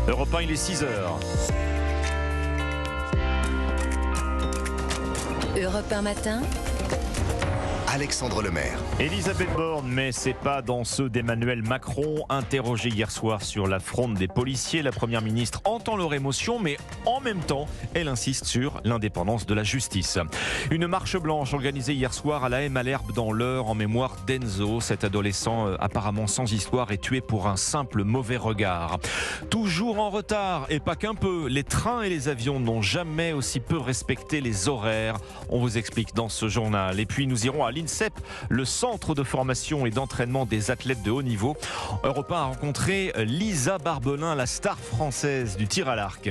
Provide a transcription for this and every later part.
Europe 1, il est 6h. Europe 1 matin. Alexandre Lemaire. Elisabeth Borne, mais c'est pas dans ceux d'Emmanuel Macron. Interrogée hier soir sur la fronde des policiers, la première ministre entend leur émotion, mais en même temps, elle insiste sur l'indépendance de la justice. Une marche blanche organisée hier soir à la Haye Malherbe dans l'Eure en mémoire d'Enzo. Cet adolescent apparemment sans histoire est tué pour un simple mauvais regard. Toujours en retard, et pas qu'un peu, les trains et les avions n'ont jamais aussi peu respecté les horaires. On vous explique dans ce journal. Et puis nous irons à l'INSEP, le centre de formation et d'entraînement des athlètes de haut niveau. Europe 1 a rencontré Lisa Barbelin, la star française du tir à l'arc.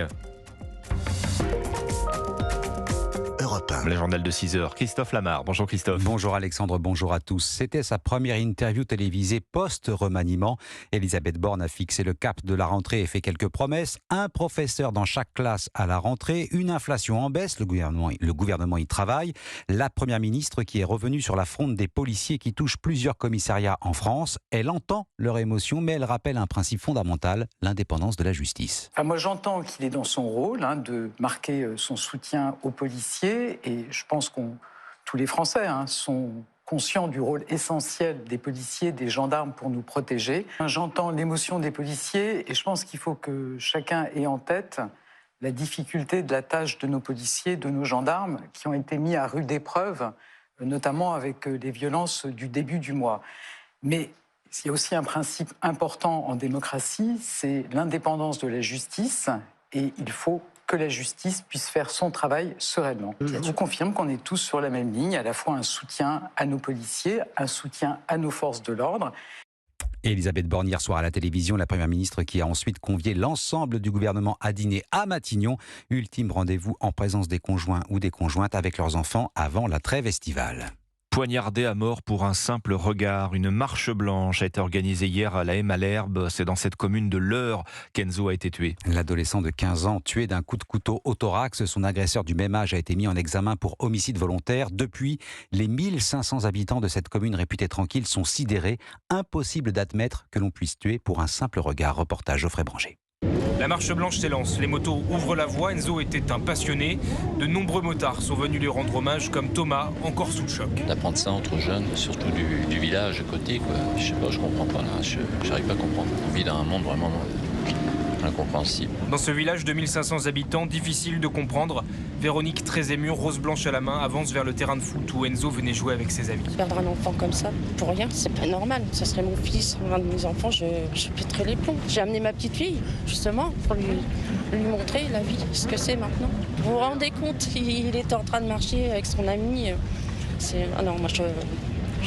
Le journal de 6h, Christophe Lamar. Bonjour Christophe. Bonjour Alexandre, bonjour à tous. C'était sa première interview télévisée post-remaniement. Elisabeth Borne a fixé le cap de la rentrée et fait quelques promesses. Un professeur dans chaque classe à la rentrée, une inflation en baisse, le gouvernement y travaille. La première ministre qui est revenue sur la fronde des policiers qui touchent plusieurs commissariats en France. Elle entend leur émotion, mais elle rappelle un principe fondamental, l'indépendance de la justice. Moi j'entends qu'il est dans son rôle de marquer son soutien aux policiers. Et je pense que tous les Français sont conscients du rôle essentiel des policiers, des gendarmes pour nous protéger. J'entends l'émotion des policiers et je pense qu'il faut que chacun ait en tête la difficulté de la tâche de nos policiers, de nos gendarmes, qui ont été mis à rude épreuve, notamment avec les violences du début du mois. Mais il y a aussi un principe important en démocratie, c'est l'indépendance de la justice et il faut que la justice puisse faire son travail sereinement. Je vous confirme qu'on est tous sur la même ligne, à la fois un soutien à nos policiers, un soutien à nos forces de l'ordre. Elisabeth Borne hier soir à la télévision, la première ministre qui a ensuite convié l'ensemble du gouvernement à dîner à Matignon. Ultime rendez-vous en présence des conjoints ou des conjointes avec leurs enfants avant la trêve estivale. Poignardé à mort pour un simple regard, une marche blanche a été organisée hier à la Haye Malherbe. C'est dans cette commune de l'Eure qu'Enzo a été tué. L'adolescent de 15 ans tué d'un coup de couteau au thorax. Son agresseur du même âge a été mis en examen pour homicide volontaire. Depuis, les 1500 habitants de cette commune réputée tranquille sont sidérés. Impossible d'admettre que l'on puisse tuer pour un simple regard. Reportage Geoffrey Branger. La marche blanche s'élance, les motos ouvrent la voie, Enzo était un passionné. De nombreux motards sont venus lui rendre hommage, comme Thomas, encore sous le choc. D'apprendre ça entre jeunes, surtout du village à côté, quoi. Je sais pas, je comprends pas là, j'arrive pas à comprendre. On vit dans un monde vraiment incompréhensible. Dans ce village de 1500 habitants, difficile de comprendre. Véronique, très émue, rose blanche à la main, avance vers le terrain de foot où Enzo venait jouer avec ses amis. Perdre un enfant comme ça, pour rien, c'est pas normal. Ça serait mon fils, un de mes enfants, je pèterais les plombs. J'ai amené ma petite fille, justement, pour lui montrer la vie, ce que c'est maintenant. Vous vous rendez compte, il était en train de marcher avec son ami. Ah non, moi je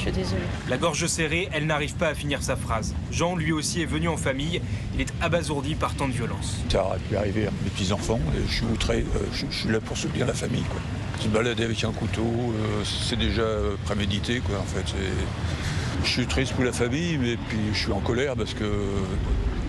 suis désolée. La gorge serrée, elle n'arrive pas à finir sa phrase. Jean, lui aussi, est venu en famille. Il est abasourdi par tant de violence. Ça aurait pu arriver à mes petits-enfants. Je suis outré, je suis là pour soutenir la famille, quoi. Se balader avec un couteau, c'est déjà prémédité, quoi, en fait. Je suis triste pour la famille, mais puis je suis en colère parce que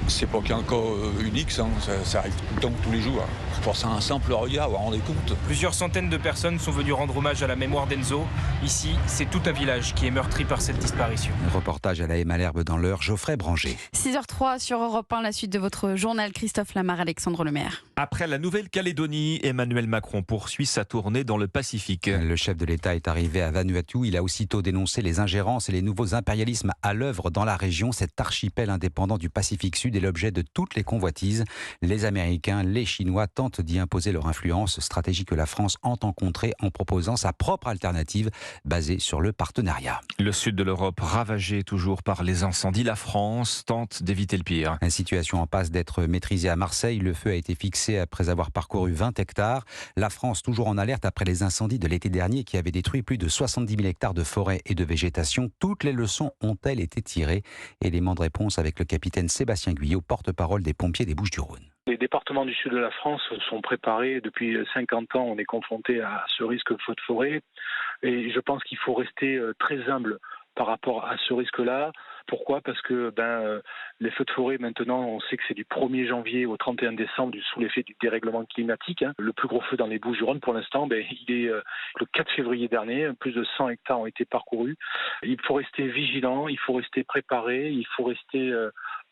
c'est pas qu'un cas unique, ça arrive tout le temps, tous les jours. Pour ça, un simple regard, vous vous rendez compte. Plusieurs centaines de personnes sont venues rendre hommage à la mémoire d'Enzo. Ici, c'est tout un village qui est meurtri par cette disparition. Reportage à la Haye Malherbe dans l'Eure, Geoffrey Branger. 6h03 sur Europe 1, la suite de votre journal Christophe Lamar, Alexandre Lemaire. Après la Nouvelle-Calédonie, Emmanuel Macron poursuit sa tournée dans le Pacifique. Le chef de l'État est arrivé à Vanuatu. Il a aussitôt dénoncé les ingérences et les nouveaux impérialismes à l'œuvre dans la région. Cet archipel indépendant du Pacifique Sud est l'objet de toutes les convoitises. Les Américains, les Chinois tentent d'y imposer leur influence, stratégie que la France entend contrer en proposant sa propre alternative basée sur le partenariat. Le sud de l'Europe ravagé toujours par les incendies. La France tente d'éviter le pire. La situation en passe d'être maîtrisée à Marseille. Le feu a été fixé après avoir parcouru 20 hectares. La France toujours en alerte après les incendies de l'été dernier qui avaient détruit plus de 70 000 hectares de forêt et de végétation. Toutes les leçons ont-elles été tirées? Élément de réponse avec le capitaine Sébastien Guyot, porte-parole des pompiers des Bouches-du-Rhône. Les départements du sud de la France sont préparés. Depuis 50 ans, on est confronté à ce risque de feu de forêt. Et je pense qu'il faut rester très humble par rapport à ce risque-là. Pourquoi ? Parce que les feux de forêt, maintenant, on sait que c'est du 1er janvier au 31 décembre sous l'effet du dérèglement climatique. Le plus gros feu dans les Bouches-du-Rhône, pour l'instant, il est le 4 février dernier. Plus de 100 hectares ont été parcourus. Il faut rester vigilant, il faut rester préparé, il faut rester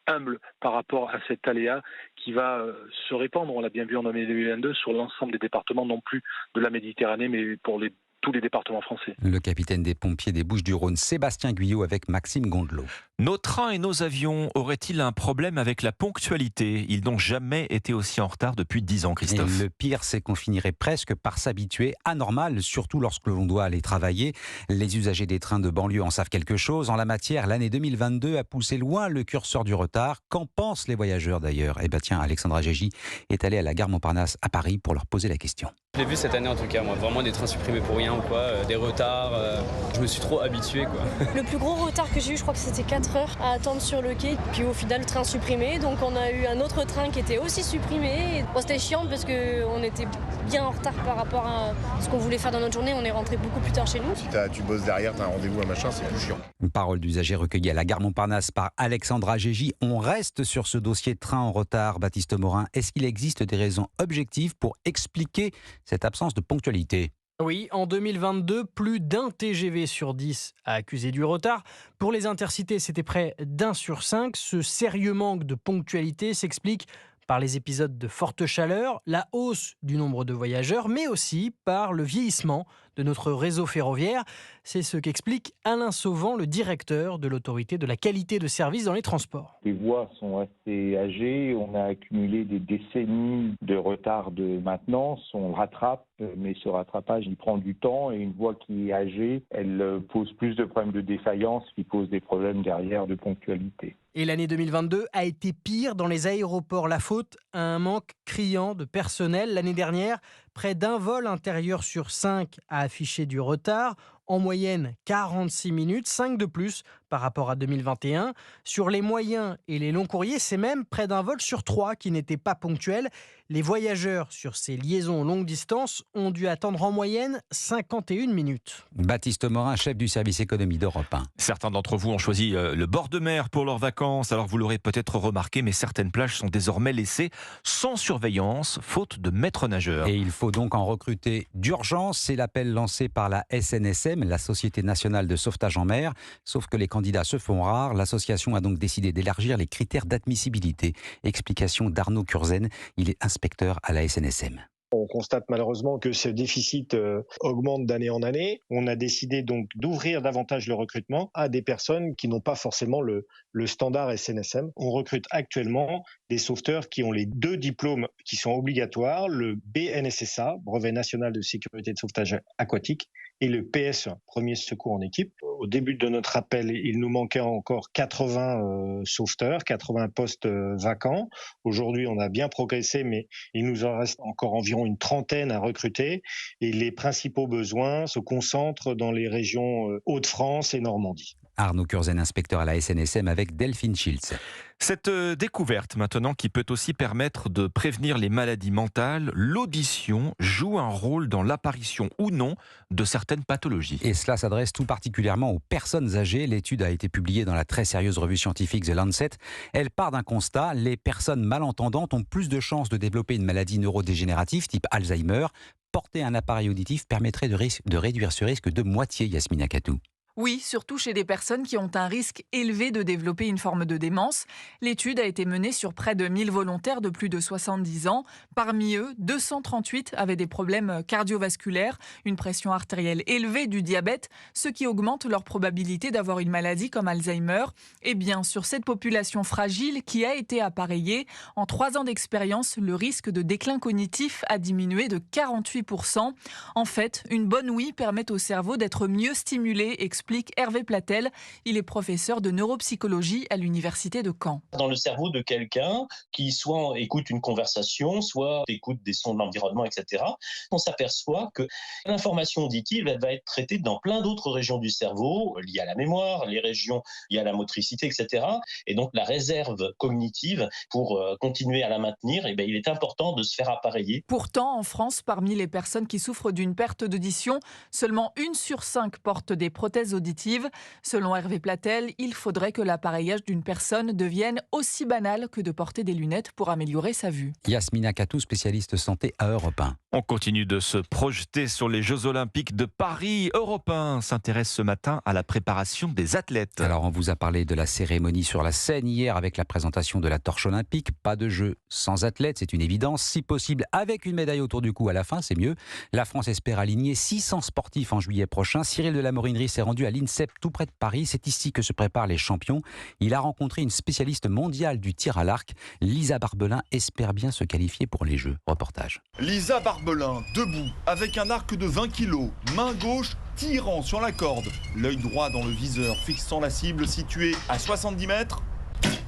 humble par rapport à cet aléa qui va se répandre, on l'a bien vu en année 2022, sur l'ensemble des départements, non plus de la Méditerranée, mais pour tous les départements français. Le capitaine des pompiers des Bouches-du-Rhône, Sébastien Guyot, avec Maxime Gondelot. Nos trains et nos avions auraient-ils un problème avec la ponctualité ? Ils n'ont jamais été aussi en retard depuis 10 ans, Christophe. Et le pire, c'est qu'on finirait presque par s'habituer à normal, surtout lorsque l'on doit aller travailler. Les usagers des trains de banlieue en savent quelque chose. En la matière, l'année 2022 a poussé loin le curseur du retard. Qu'en pensent les voyageurs d'ailleurs ? Eh bien tiens, Alexandra Gégy est allée à la gare Montparnasse à Paris pour leur poser la question. Je l'ai vu cette année en tout cas, moi, vraiment des trains supprimés pour rien ou quoi, des retards, je me suis trop habitué quoi. Le plus gros retard que j'ai eu, je crois que c'était 4 heures à attendre sur le quai, puis au final le train supprimé, donc on a eu un autre train qui était aussi supprimé. Bon, c'était chiant parce qu'on était bien en retard par rapport à ce qu'on voulait faire dans notre journée, on est rentré beaucoup plus tard chez nous. Si tu bosses derrière, tu as un rendez-vous, un machin, c'est plus chiant. Une parole d'usager recueillie à la gare Montparnasse par Alexandra Gégy. On reste sur ce dossier de train en retard, Baptiste Morin. Est-ce qu'il existe des raisons objectives pour expliquer cette absence de ponctualité ? Oui, en 2022, plus d'un TGV sur 10 a accusé du retard. Pour les intercités, c'était près d'1 sur 5. Ce sérieux manque de ponctualité s'explique par les épisodes de forte chaleur, la hausse du nombre de voyageurs, mais aussi par le vieillissement de notre réseau ferroviaire. C'est ce qu'explique Alain Sauvant, le directeur de l'autorité de la qualité de service dans les transports. Les voies sont assez âgées, on a accumulé des décennies de retard de maintenance, on rattrape, mais ce rattrapage il prend du temps et une voie qui est âgée, elle pose plus de problèmes de défaillance qui posent des problèmes derrière de ponctualité. Et l'année 2022 a été pire dans les aéroports. La faute à un manque criant de personnel. L'année dernière, près d'un vol intérieur sur 5 a affiché du retard. En moyenne, 46 minutes, 5 de plus par rapport à 2021. Sur les moyens et les longs courriers, c'est même près d'un vol sur 3 qui n'était pas ponctuel. Les voyageurs sur ces liaisons longue distance ont dû attendre en moyenne 51 minutes. Baptiste Morin, chef du service économie d'Europe 1. Certains d'entre vous ont choisi le bord de mer pour leurs vacances. Alors vous l'aurez peut-être remarqué, mais certaines plages sont désormais laissées sans surveillance, faute de maîtres nageurs. Et il faut donc en recruter d'urgence. C'est l'appel lancé par la SNSM, la Société nationale de sauvetage en mer. Sauf que les candidats se font rares. L'association a donc décidé d'élargir les critères d'admissibilité. Explication d'Arnaud Curzen, il est inspecteur à la SNSM. On constate malheureusement que ce déficit augmente d'année en année. On a décidé donc d'ouvrir davantage le recrutement à des personnes qui n'ont pas forcément le standard SNSM. On recrute actuellement des sauveteurs qui ont les 2 diplômes qui sont obligatoires, le BNSSA, Brevet national de sécurité de sauvetage aquatique, et le PS1, premier secours en équipe. Au début de notre appel, il nous manquait encore 80 sauveteurs, 80 postes vacants. Aujourd'hui, on a bien progressé, mais il nous en reste encore environ une trentaine à recruter. Et les principaux besoins se concentrent dans les régions Hauts-de-France et Normandie. Arnaud Curzen, inspecteur à la SNSM avec Delphine Schiltz. Cette découverte maintenant qui peut aussi permettre de prévenir les maladies mentales, l'audition joue un rôle dans l'apparition ou non de certaines pathologies. Et cela s'adresse tout particulièrement aux personnes âgées. L'étude a été publiée dans la très sérieuse revue scientifique The Lancet. Elle part d'un constat, les personnes malentendantes ont plus de chances de développer une maladie neurodégénérative type Alzheimer. Porter un appareil auditif permettrait de réduire ce risque de moitié, Yasmina Katou. Oui, surtout chez des personnes qui ont un risque élevé de développer une forme de démence. L'étude a été menée sur près de 1000 volontaires de plus de 70 ans. Parmi eux, 238 avaient des problèmes cardiovasculaires, une pression artérielle élevée, du diabète, ce qui augmente leur probabilité d'avoir une maladie comme Alzheimer. Et bien, sur cette population fragile qui a été appareillée, en 3 ans d'expérience, le risque de déclin cognitif a diminué de 48%. En fait, une bonne ouïe permet au cerveau d'être mieux stimulé, explique Hervé Platel. Il est professeur de neuropsychologie à l'université de Caen. Dans le cerveau de quelqu'un qui soit écoute une conversation, soit écoute des sons de l'environnement, etc., on s'aperçoit que l'information auditive elle va être traitée dans plein d'autres régions du cerveau, liées à la mémoire, les régions liées à la motricité, etc. Et donc la réserve cognitive, pour continuer à la maintenir, il est important de se faire appareiller. Pourtant, en France, parmi les personnes qui souffrent d'une perte d'audition, seulement 1 sur 5 porte des prothèses auditives. Selon Hervé Platel, il faudrait que l'appareillage d'une personne devienne aussi banal que de porter des lunettes pour améliorer sa vue. Yasmina Katou, spécialiste santé à Europe 1. On continue de se projeter sur les Jeux Olympiques de Paris. Europe 1 s'intéresse ce matin à la préparation des athlètes. Alors, on vous a parlé de la cérémonie sur la scène hier avec la présentation de la torche olympique. Pas de jeu sans athlètes, c'est une évidence. Si possible, avec une médaille autour du cou à la fin, c'est mieux. La France espère aligner 600 sportifs en juillet prochain. Cyril de la Morinerie s'est rendu à l'INSEP tout près de Paris. C'est ici que se préparent les champions. Il a rencontré une spécialiste mondiale du tir à l'arc. Lisa Barbelin espère bien se qualifier pour les Jeux. Reportage. Lisa Barbelin, debout, avec un arc de 20 kg, main gauche tirant sur la corde, l'œil droit dans le viseur, fixant la cible située à 70 mètres.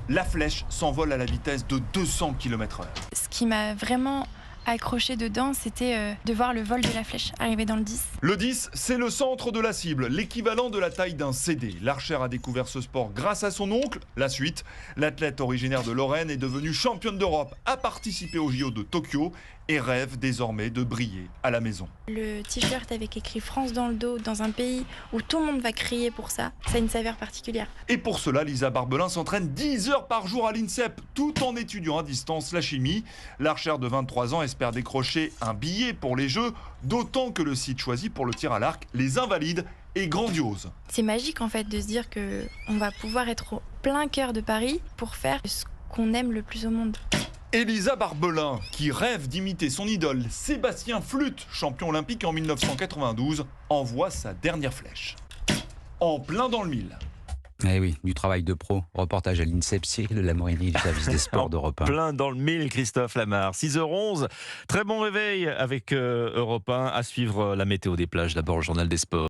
La flèche s'envole à la vitesse de 200 km/h. Ce qui m'a vraiment accroché dedans, c'était de voir le vol de la flèche arriver dans le 10. Le 10, c'est le centre de la cible, l'équivalent de la taille d'un CD. L'archère a découvert ce sport grâce à son oncle. La suite, l'athlète originaire de Lorraine est devenue championne d'Europe, a participé aux JO de Tokyo et rêve désormais de briller à la maison. Le t-shirt avec écrit France dans le dos, dans un pays où tout le monde va crier pour ça, ça a une saveur particulière. Et pour cela, Lisa Barbelin s'entraîne 10 heures par jour à l'INSEP, tout en étudiant à distance la chimie. L'archère de 23 ans espère décrocher un billet pour les Jeux, d'autant que le site choisi pour le tir à l'arc, les Invalides, est grandiose. C'est magique en fait de se dire qu'on va pouvoir être au plein cœur de Paris pour faire ce qu'on aime le plus au monde. Lisa Barbelin, qui rêve d'imiter son idole Sébastien Flute, champion olympique en 1992, envoie sa dernière flèche. En plein dans le mille. Eh oui, du travail de pro. Reportage à l'INSEP, Cyril de la Morinerie du service des sports d'Europe 1. Plein dans le mille, Christophe Lamar. 6h11, très bon réveil avec Europe 1. À suivre la météo des plages. D'abord, le journal des sports.